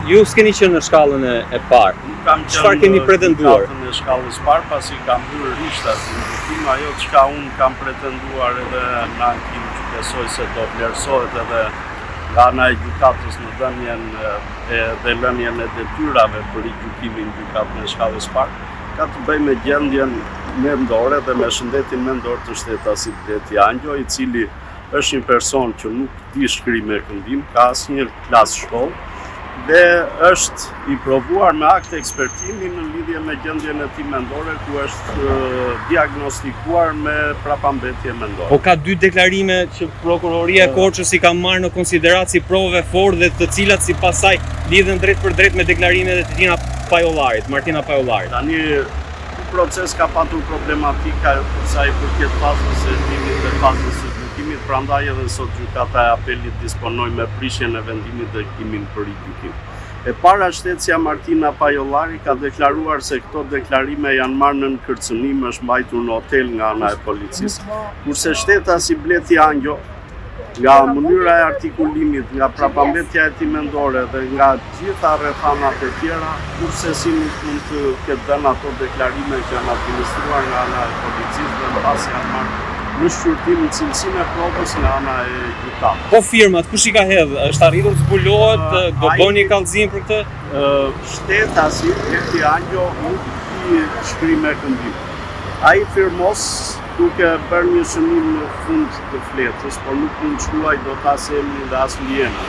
Ju s'keni qenë në shkallën e parë. Çfarë keni pretenduar? Në shkallës parë, pasi kam hyrë rishta si ndryshim, ajo çka unë kam pretenduar edhe në ankim që besoj se do vlerësohet edhe nga ana e gjykatës në dhënien dhe lënien e detyrave për gjykimin gjykatën e shkallës parë, ka të bëjë me gjendjen mendore dhe me shëndetin mendor të shtetasit Bleti Angjo, i cili është një person që nuk di shkrim me këmbim, ka asnjë klasë shkollë, dhe është i provuar me akt ekspertimi në lidhje me gjendjen e tij mendore, ku është diagnostikuar me prapambetje mendore. Po ka dy deklarime që prokuroria e Korçës i ka marrë në konsiderat si provë fort dhe të cilat sipas saj lidhen drejt për drejt me deklarimet e Martina Pajollarit. Tani ky proces ka patur problematika sa i përket fazës së hetimit dhe fazës së gjykimit, prandaj edhe sot gjykata e apelit disponoi me prishjen e vendimit dhe kthimit për gjykim. E para, shtetësia Martina Pajolari ka deklaruar se këto deklarime janë marrë në kërcënim, është mbajtur në hotel nga ana e policisë. Kurse shtetasi Bleti Angjo, nga mënyra e artikulimit, nga prapambetja e tij mendore dhe nga gjitha rrethanat e tjera, kurse si nuk mund të ketë dhënë ato deklarime që janë administruar nga ana e policisë dhe mbas janë marrë në shqyrtim në cilësinë e provës nga ana e gjykatës. Po firmat, kush i ka hedhë? Është arritur të zbulohet? Do bëni kallëzim për këtë? Shtetasi Bleti Angjo nuk di shkrim me këmbim. Ai firmos duke bërë një shënim në fund të fletës, por nuk mund të shkruaj dot as emrin dhe as lienën.